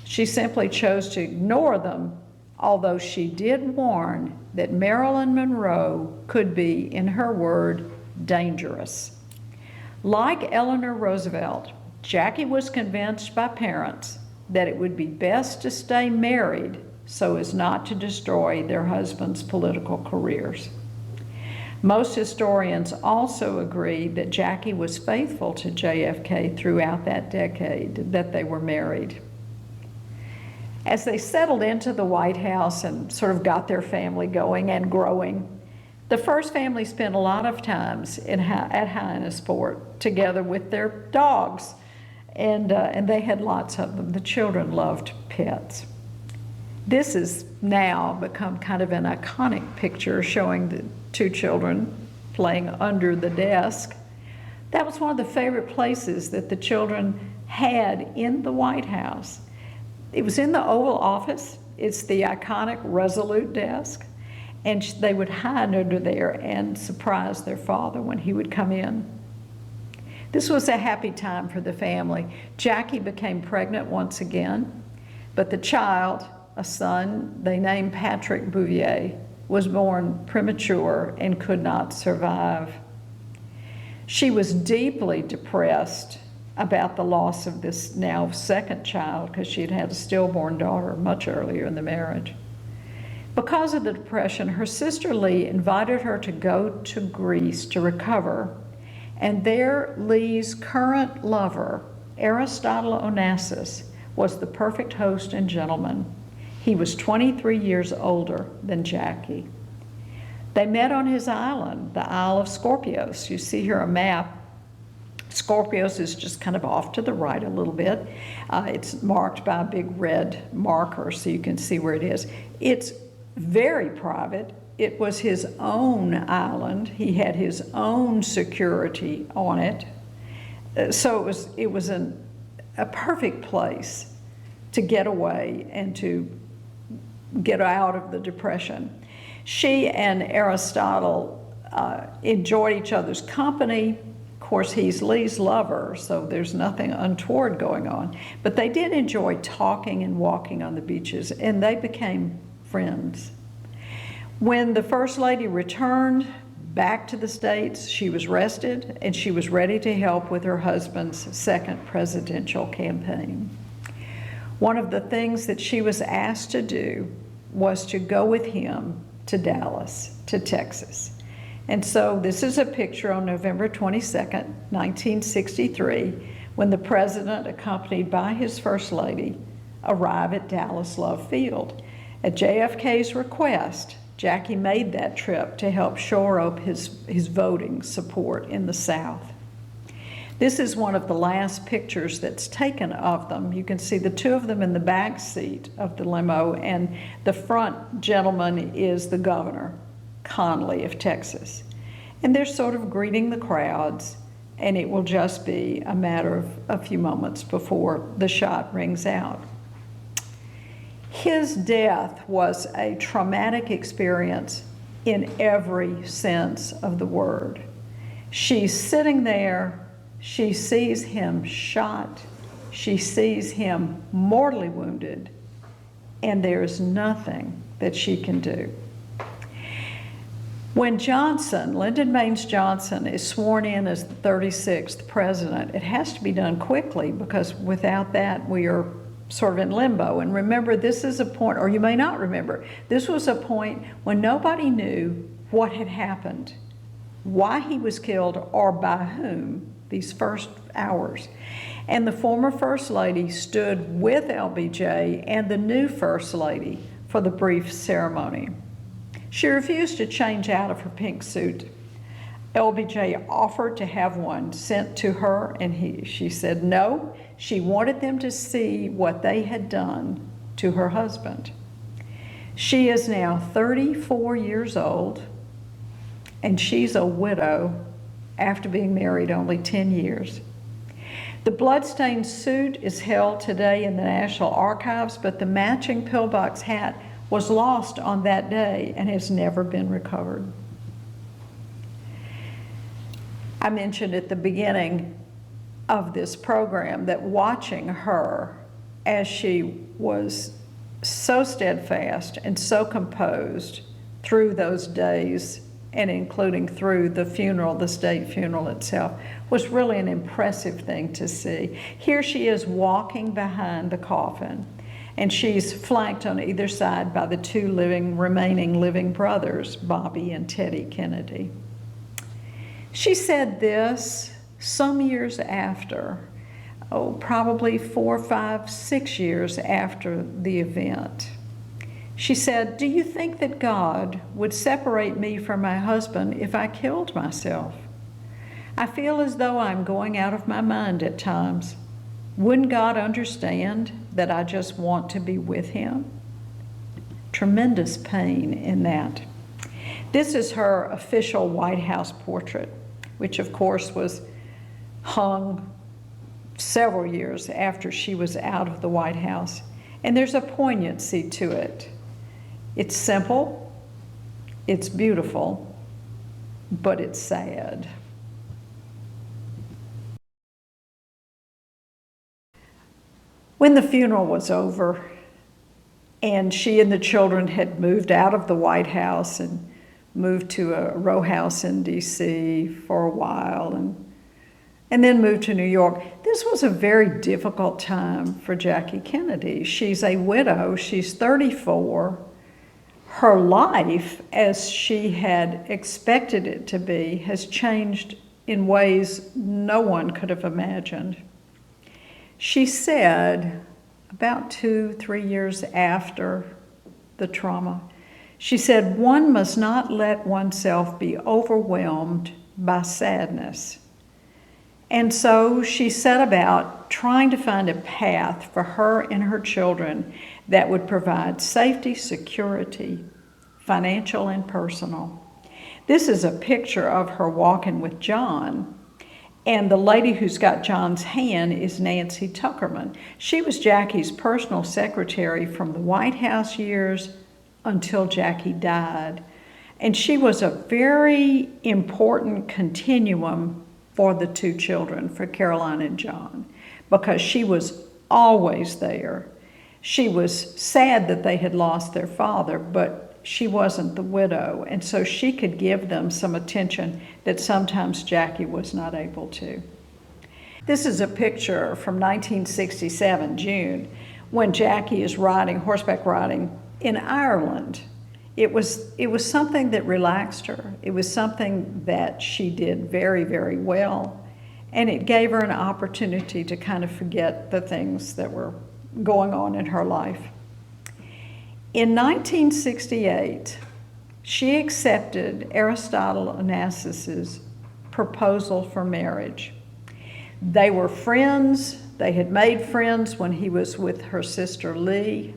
She simply chose to ignore them, although she did warn that Marilyn Monroe could be, in her word, dangerous. Like Eleanor Roosevelt, Jackie was convinced by parents that it would be best to stay married so as not to destroy their husbands' political careers. Most historians also agree that Jackie was faithful to JFK throughout that decade that they were married. As they settled into the White House and sort of got their family going and growing, the first family spent a lot of times at Hyannisport together with their dogs, and they had lots of them. The children loved pets. This has now become kind of an iconic picture showing the two children playing under the desk. That was one of the favorite places that the children had in the White House. It was in the Oval Office. It's the iconic Resolute desk. And they would hide under there and surprise their father when he would come in. This was a happy time for the family. Jackie became pregnant once again, but the child, a son they named Patrick Bouvier, was born premature and could not survive. She was deeply depressed about the loss of this now second child because she had had a stillborn daughter much earlier in the marriage. Because of the depression, her sister Lee invited her to go to Greece to recover, and there Lee's current lover, Aristotle Onassis, was the perfect host and gentleman. He was 23 years older than Jackie. They met on his island, the Isle of Scorpios. You see here a map. Scorpios is just kind of off to the right a little bit. It's marked by a big red marker so you can see where it is. It's very private. It was his own island. He had his own security on it. So it was a perfect place to get away and to get out of the depression. She and Aristotle enjoyed each other's company. Of course, he's Lee's lover, so there's nothing untoward going on. But they did enjoy talking and walking on the beaches, and they became friends. When the First Lady returned back to the States, she was rested, and she was ready to help with her husband's second presidential campaign. One of the things that she was asked to do was to go with him to Dallas, to Texas. And so this is a picture on November 22nd, 1963, when the president, accompanied by his First Lady, arrived at Dallas Love Field. At JFK's request, Jackie made that trip to help shore up his voting support in the South. This is one of the last pictures that's taken of them. You can see the two of them in the back seat of the limo, and the front gentleman is the governor, Conley of Texas. And they're sort of greeting the crowds, and it will just be a matter of a few moments before the shot rings out. His death was a traumatic experience in every sense of the word. She's sitting there, she sees him shot, she sees him mortally wounded, and there's nothing that she can do. When Johnson, Lyndon Baines Johnson, is sworn in as the 36th president, it has to be done quickly because without that we are sort of in limbo. And remember, this is a point, or you may not remember, this was a point when nobody knew what had happened, why he was killed, or by whom these first hours. And the former First Lady stood with LBJ and the new First Lady for the brief ceremony. She refused to change out of her pink suit. LBJ offered to have one sent to her, and she said no. She wanted them to see what they had done to her husband. She is now 34 years old, and she's a widow after being married only 10 years. The bloodstained suit is held today in the National Archives, but the matching pillbox hat was lost on that day and has never been recovered. I mentioned at the beginning of this program that watching her as she was so steadfast and so composed through those days, and including through the funeral, the state funeral itself, was really an impressive thing to see. Here she is walking behind the coffin, And she's flanked on either side by the two remaining living brothers, Bobby and Teddy Kennedy. She said this some years after, probably 4, 5, 6 years after the event. She said, "Do you think that God would separate me from my husband if I killed myself? I feel as though I'm going out of my mind at times. Wouldn't God understand that I just want to be with him?" Tremendous pain in that. This is her official White House portrait, which of course was hung several years after she was out of the White House. And there's a poignancy to it. It's simple, it's beautiful, but it's sad. When the funeral was over and she and the children had moved out of the White House and moved to a row house in D.C. for a while and then moved to New York, this was a very difficult time for Jackie Kennedy. She's a widow, she's 34. Her life, as she had expected it to be, has changed in ways no one could have imagined. She said, about 2, 3 years after the trauma, she said, "One must not let oneself be overwhelmed by sadness." And so she set about trying to find a path for her and her children that would provide safety, security, financial and personal. This is a picture of her walking with John. And the lady who's got John's hand is Nancy Tuckerman. She was Jackie's personal secretary from the White House years until Jackie died. And she was a very important continuum for the two children, for Caroline and John, because she was always there. She was sad that they had lost their father, but she wasn't the widow, and so she could give them some attention that sometimes Jackie was not able to. This is a picture from 1967, June, when Jackie is horseback riding in Ireland. It was something that relaxed her. It was something that she did very, very well, and it gave her an opportunity to kind of forget the things that were going on in her life. In 1968, she accepted Aristotle Onassis' proposal for marriage. They were friends. They had made friends when he was with her sister Lee.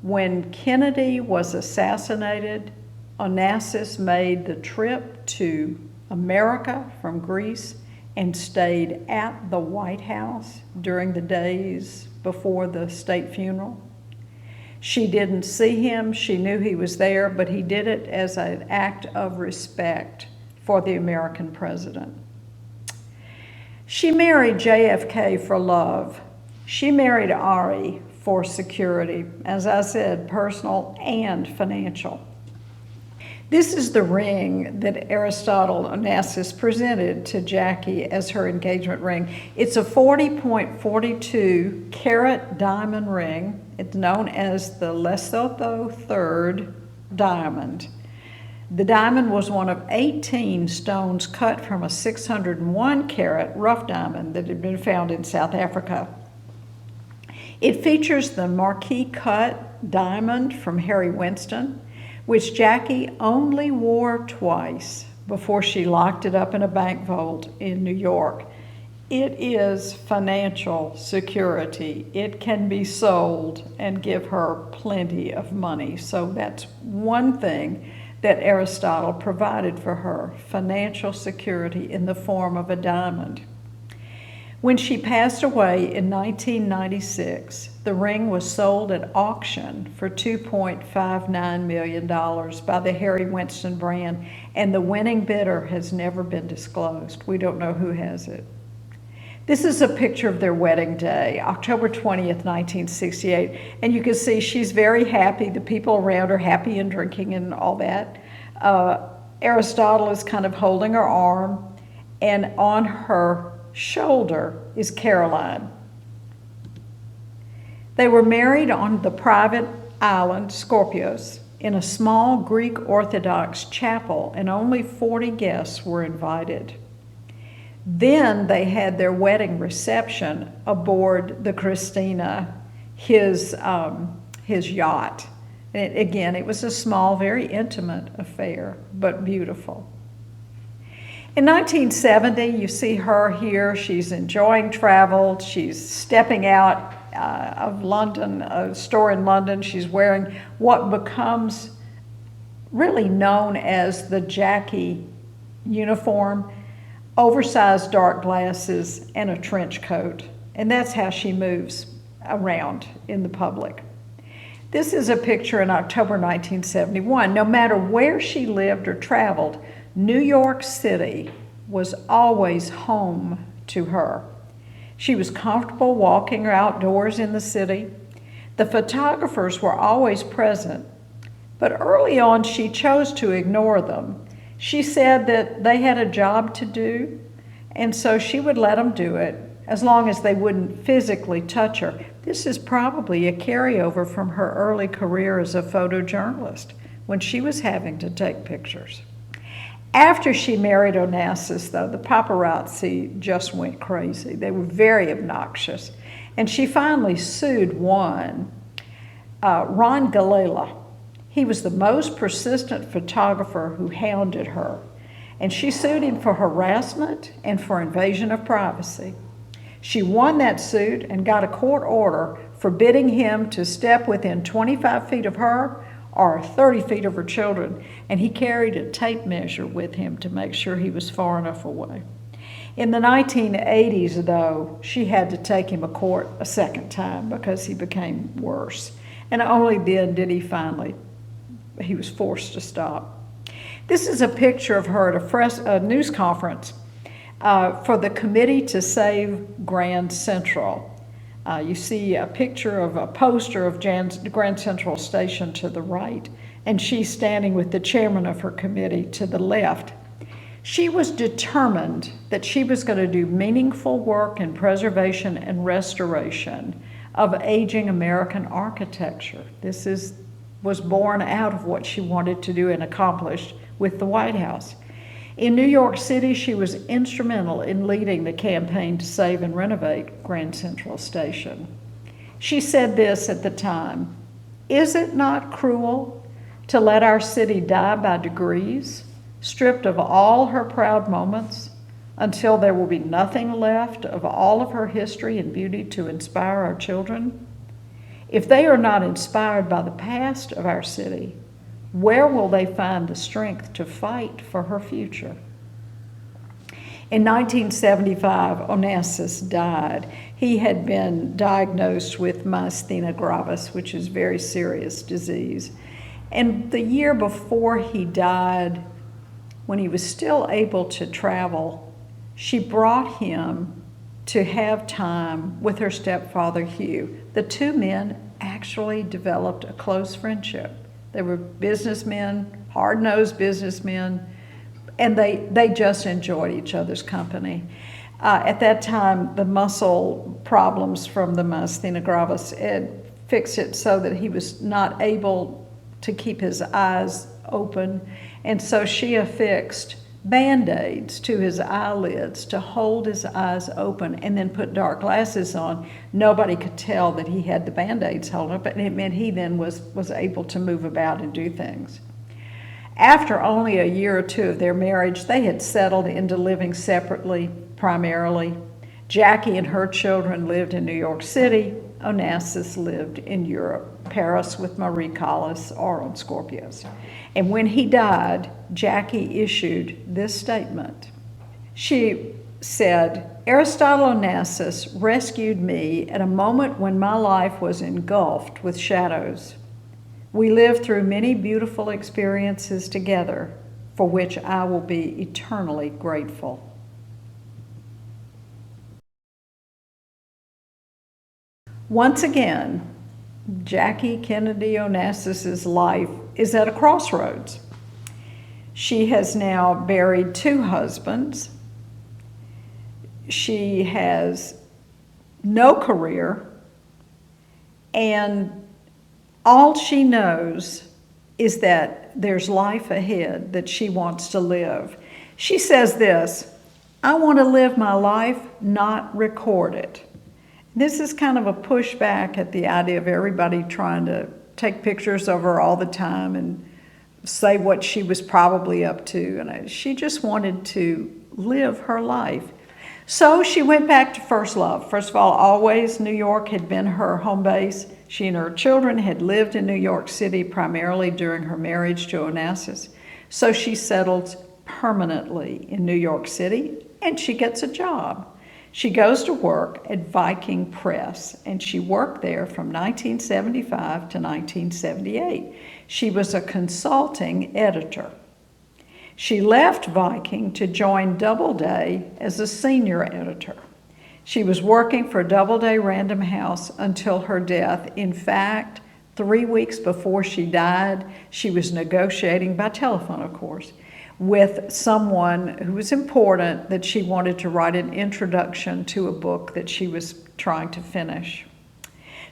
When Kennedy was assassinated, Onassis made the trip to America from Greece and stayed at the White House during the days before the state funeral. She didn't see him. She knew he was there, but he did it as an act of respect for the American president. She married JFK for love. She married Ari for security, as I said, personal and financial. This is the ring that Aristotle Onassis presented to Jackie as her engagement ring. It's a 40.42 carat diamond ring. It's known as the Lesotho III diamond. The diamond was one of 18 stones cut from a 601 carat rough diamond that had been found in South Africa. It features the marquee cut diamond from Harry Winston, which Jackie only wore twice before she locked it up in a bank vault in New York. It is financial security. It can be sold and give her plenty of money. So that's one thing that Aristotle provided for her, financial security in the form of a diamond. When she passed away in 1996, the ring was sold at auction for $2.59 million by the Harry Winston brand, and the winning bidder has never been disclosed. We don't know who has it. This is a picture of their wedding day, October 20th, 1968, and you can see she's very happy. The people around her happy and drinking and all that. Aristotle is kind of holding her arm, and on her shoulder is Caroline. They were married on the private island Scorpios in a small Greek Orthodox chapel, and only 40 guests were invited. Then they had their wedding reception aboard the Christina, his yacht. And again, it was a small, very intimate affair, but beautiful. In 1970, you see her here. She's enjoying travel. She's stepping out of London, a store in London. She's wearing what becomes really known as the Jackie uniform, oversized dark glasses, and a trench coat. And that's how she moves around in the public. This is a picture in October 1971. No matter where she lived or traveled, New York City was always home to her. She was comfortable walking outdoors in the city. The photographers were always present, but early on she chose to ignore them. She said that they had a job to do, and so she would let them do it as long as they wouldn't physically touch her. This is probably a carryover from her early career as a photojournalist when she was having to take pictures. After she married Onassis, though, the paparazzi just went crazy. They were very obnoxious. And she finally sued one, Ron Gallela. He was the most persistent photographer who hounded her. And she sued him for harassment and for invasion of privacy. She won that suit and got a court order forbidding him to step within 25 feet of her or 30 feet of her children, and he carried a tape measure with him to make sure he was far enough away. In the 1980s, though, she had to take him to court a second time because he became worse. And only then did he was forced to stop. This is a picture of her at a news conference for the Committee to Save Grand Central. You see a picture of a poster of Grand Central Station to the right, and she's standing with the chairman of her committee to the left. She was determined that she was going to do meaningful work in preservation and restoration of aging American architecture. This was born out of what she wanted to do and accomplish with the White House. In New York City, she was instrumental in leading the campaign to save and renovate Grand Central Station. She said this at the time: "Is it not cruel to let our city die by degrees, stripped of all her proud moments, until there will be nothing left of all of her history and beauty to inspire our children? If they are not inspired by the past of our city, where will they find the strength to fight for her future?" In 1975, Onassis died. He had been diagnosed with myasthenia gravis, which is a very serious disease. And the year before he died, when he was still able to travel, she brought him to have time with her stepfather, Hugh. The two men actually developed a close friendship. They were businessmen, hard-nosed businessmen, and they just enjoyed each other's company. At that time, the muscle problems from the myasthenia gravis had fixed it so that he was not able to keep his eyes open, and so she affixed Band-Aids to his eyelids to hold his eyes open, and then put dark glasses on. Nobody could tell that he had the Band-Aids held up, and it meant he then was able to move about and do things. After only a year or two of their marriage, they had settled into living separately, primarily. Jackie and her children lived in New York City. Onassis lived in Europe, Paris with Marie Callas, or on Scorpios. And when he died, Jackie issued this statement. She said, "Aristotle Onassis rescued me at a moment when my life was engulfed with shadows. We lived through many beautiful experiences together, for which I will be eternally grateful." Once again, Jackie Kennedy Onassis's life is at a crossroads. She has now buried 2 husbands. She has no career, And all she knows is that there's life ahead that she wants to live. She says this, "I want to live my life, not record it." This is kind of a pushback at the idea of everybody trying to take pictures of her all the time and say what she was probably up to. And she just wanted to live her life. So she went back to first love. First of all, always New York had been her home base. She and her children had lived in New York City primarily during her marriage to Onassis. So she settled permanently in New York City, and she gets a job. She goes to work at Viking Press, and she worked there from 1975 to 1978. She was a consulting editor. She left Viking to join Doubleday as a senior editor. She was working for Doubleday Random House until her death. In fact, 3 weeks before she died, she was negotiating, by telephone of course, with someone who was important that she wanted to write an introduction to a book that she was trying to finish.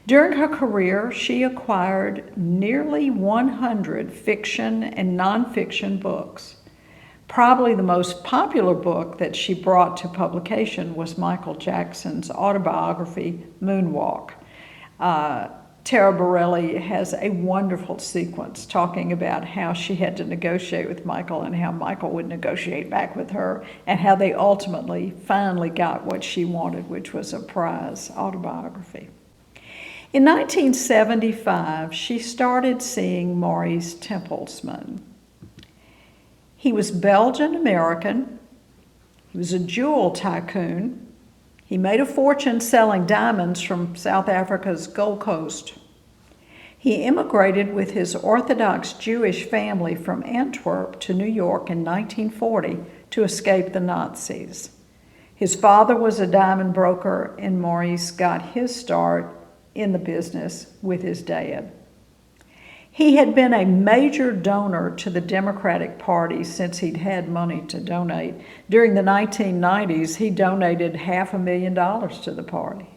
During her career, she acquired nearly 100 fiction and nonfiction books. Probably the most popular book that she brought to publication was Michael Jackson's autobiography, Moonwalk. Tara Borelli has a wonderful sequence talking about how she had to negotiate with Michael and how Michael would negotiate back with her and how they finally got what she wanted, which was a prize autobiography. In 1975, she started seeing Maurice Tempelsman. He was Belgian-American. He was a jewel tycoon. He made a fortune selling diamonds from South Africa's Gold Coast. He immigrated with his Orthodox Jewish family from Antwerp to New York in 1940 to escape the Nazis. His father was a diamond broker, and Maurice got his start in the business with his dad. He had been a major donor to the Democratic Party since he'd had money to donate. During the 1990s, he donated $500,000 to the party.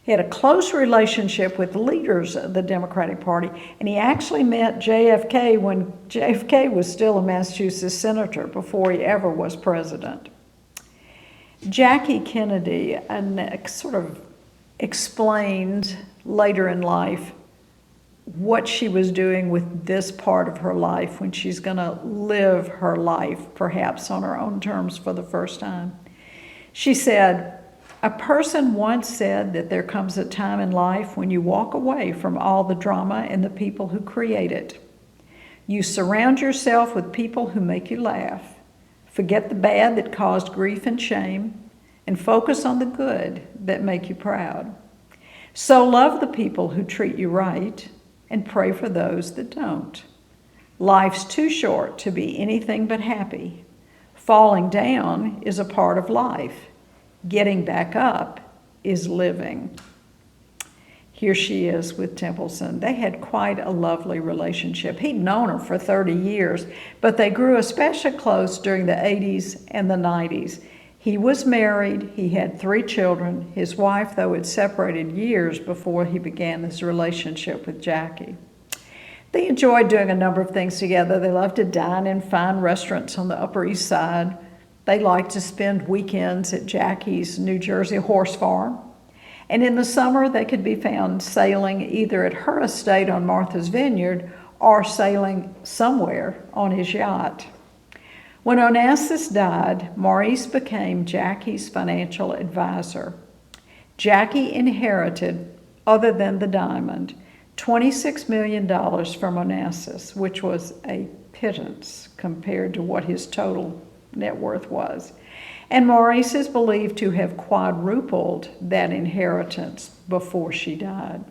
He had a close relationship with leaders of the Democratic Party, and he actually met JFK when JFK was still a Massachusetts senator before he ever was president. Jackie Kennedy sort of explained later in life what she was doing with this part of her life when she's going to live her life, perhaps on her own terms for the first time. She said, "A person once said that there comes a time in life when you walk away from all the drama and the people who create it. You surround yourself with people who make you laugh, forget the bad that caused grief and shame, and focus on the good that make you proud. So love the people who treat you right, and pray for those that don't. Life's too short to be anything but happy. Falling down is a part of life. Getting back up is living." Here she is with Templeson. They had quite a lovely relationship. He'd known her for 30 years, but they grew especially close during the 80s and the 90s. He was married. He had 3 children. His wife, though, had separated years before he began his relationship with Jackie. They enjoyed doing a number of things together. They loved to dine in fine restaurants on the Upper East Side. They liked to spend weekends at Jackie's New Jersey horse farm. And in the summer, they could be found sailing either at her estate on Martha's Vineyard or sailing somewhere on his yacht. When Onassis died, Maurice became Jackie's financial advisor. Jackie inherited, other than the diamond, $26 million from Onassis, which was a pittance compared to what his total net worth was. And Maurice is believed to have quadrupled that inheritance before she died.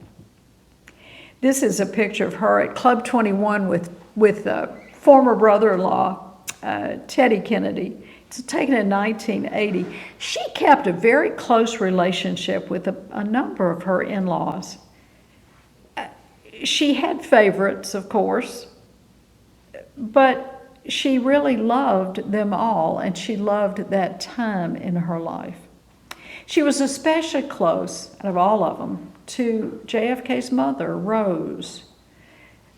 This is a picture of her at Club 21 with former brother-in-law, Teddy Kennedy. It's taken in 1980. She kept a very close relationship with a number of her in-laws. She had favorites, of course, but she really loved them all, and she loved that time in her life. She was especially close, out of all of them, to JFK's mother, Rose.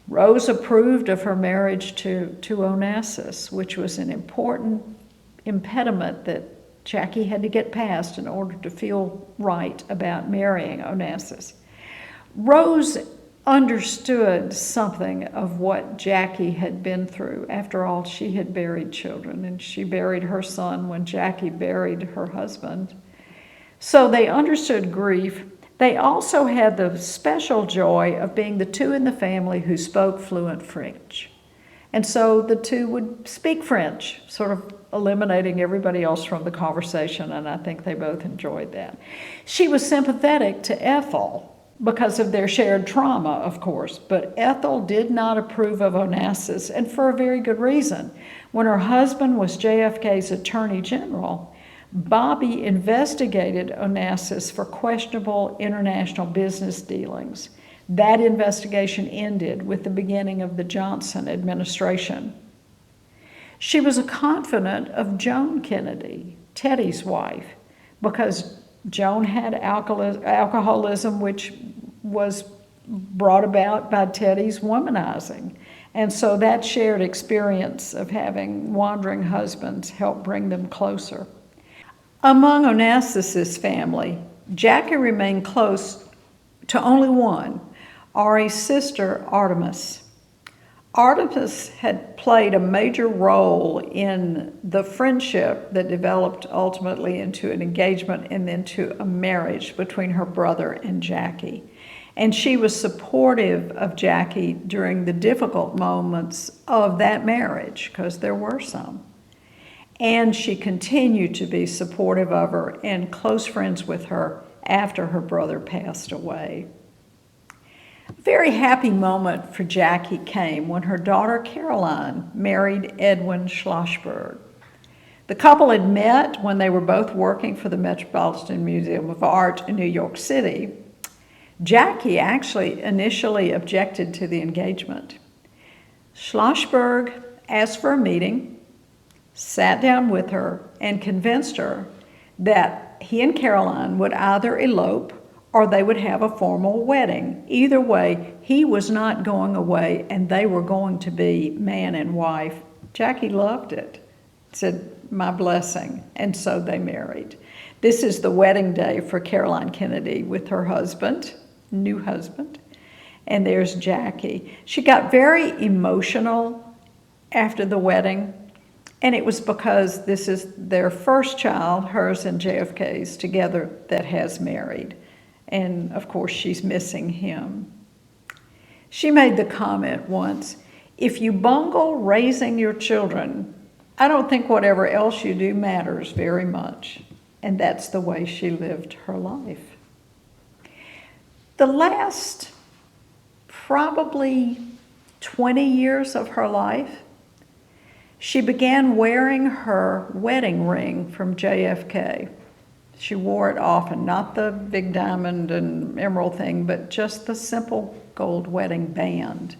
Rose approved of her marriage to Onassis, which was an important impediment that Jackie had to get past in order to feel right about marrying Onassis. Rose understood something of what Jackie had been through. After all, she had buried children, and she buried her son when Jackie buried her husband. So they understood grief. They also had the special joy of being the two in the family who spoke fluent French. And so the two would speak French, sort of eliminating everybody else from the conversation, and I think they both enjoyed that. She was sympathetic to Ethel because of their shared trauma, of course, but Ethel did not approve of Onassis, and for a very good reason. When her husband was JFK's Attorney General, Bobby investigated Onassis for questionable international business dealings. That investigation ended with the beginning of the Johnson administration. She was a confidant of Joan Kennedy, Teddy's wife, because Joan had alcoholism, which was brought about by Teddy's womanizing. And so that shared experience of having wandering husbands helped bring them closer. Among Onassis's family, Jackie remained close to only one, Ari's sister, Artemis. Artemis had played a major role in the friendship that developed ultimately into an engagement and then to a marriage between her brother and Jackie. And she was supportive of Jackie during the difficult moments of that marriage, because there were some. And she continued to be supportive of her and close friends with her after her brother passed away. A very happy moment for Jackie came when her daughter Caroline married Edwin Schlossberg. The couple had met when they were both working for the Metropolitan Museum of Art in New York City. Jackie actually initially objected to the engagement. Schlossberg asked for a meeting, sat down with her, and convinced her that he and Caroline would either elope or they would have a formal wedding. Either way, he was not going away, and they were going to be man and wife. Jackie loved it, said, "My blessing," and so they married. This is the wedding day for Caroline Kennedy with her husband, new husband, and there's Jackie. She got very emotional after the wedding, and it was because this is their first child, hers and JFK's together, that has married. And of course, she's missing him. She made the comment once, "If you bungle raising your children, I don't think whatever else you do matters very much." And that's the way she lived her life. The last probably 20 years of her life, she began wearing her wedding ring from JFK. She wore it often, not the big diamond and emerald thing, but just the simple gold wedding band.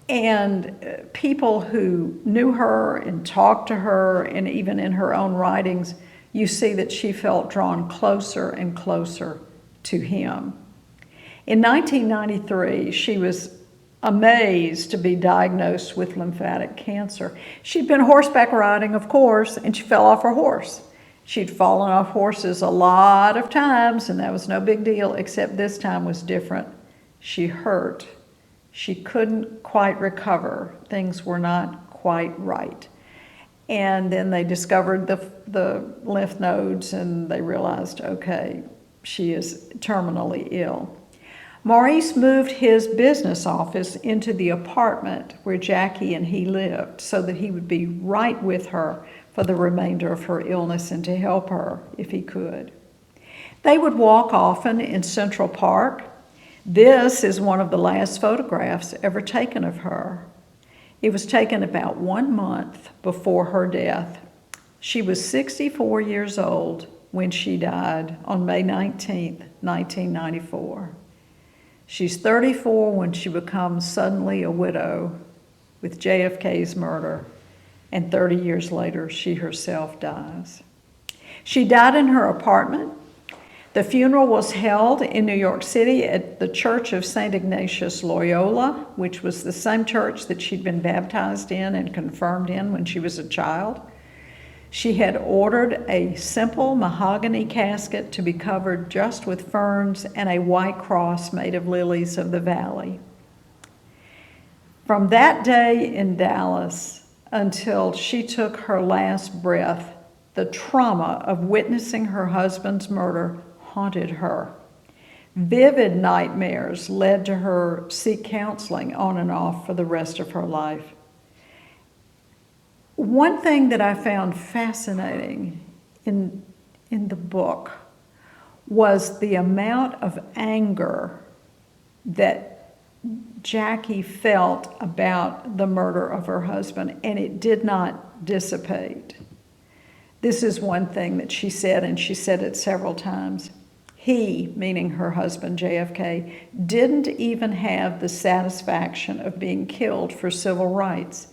And people who knew her and talked to her, and even in her own writings, you see that she felt drawn closer and closer to him. In 1993, she was amazed to be diagnosed with lymphatic cancer. She'd been horseback riding, of course, and she fell off her horse. She'd fallen off horses a lot of times, and that was no big deal, except this time was different. She hurt. She couldn't quite recover. Things were not quite right. And then they discovered the lymph nodes, and they realized, okay, she is terminally ill. Maurice moved his business office into the apartment where Jackie and he lived so that he would be right with her for the remainder of her illness and to help her if he could. They would walk often in Central Park. This is one of the last photographs ever taken of her. It was taken about 1 month before her death. She was 64 years old when she died on May 19th, 1994. She's 34 when she becomes suddenly a widow with JFK's murder, and 30 years later, she herself dies. She died in her apartment The funeral was held in New York City at the Church of St. Ignatius Loyola, which was the same church that she'd been baptized in and confirmed in when she was a child. She had ordered a simple mahogany casket to be covered just with ferns and a white cross made of lilies of the valley. From that day in Dallas until she took her last breath, the trauma of witnessing her husband's murder haunted her. Vivid nightmares led to her seek counseling on and off for the rest of her life. One thing that I found fascinating in the book was the amount of anger that Jackie felt about the murder of her husband, and it did not dissipate. This is one thing that she said, and she said it several times. He, meaning her husband, JFK, didn't even have the satisfaction of being killed for civil rights.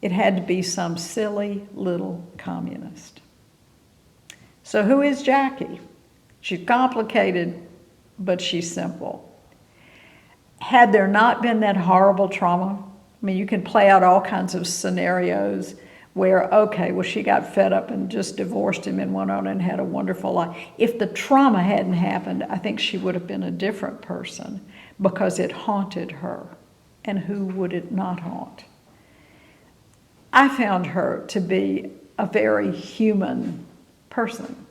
It had to be some silly little communist. So who is Jackie? She's complicated, but she's simple. Had there not been that horrible trauma, I mean, you can play out all kinds of scenarios where, okay, well, she got fed up and just divorced him and went on and had a wonderful life. If the trauma hadn't happened, I think she would have been a different person because it haunted her. And who would it not haunt? I found her to be a very human person,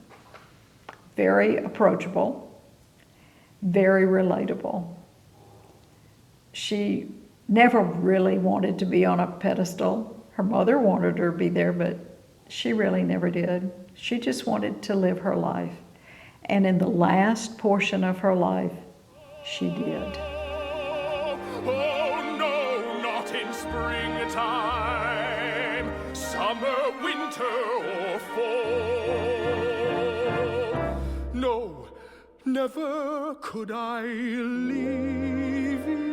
very approachable, very relatable. She never really wanted to be on a pedestal. Her mother wanted her to be there, but she really never did. She just wanted to live her life. And in the last portion of her life, she did. Oh, no, not in springtime, summer, winter, or fall. No, never could I leave you.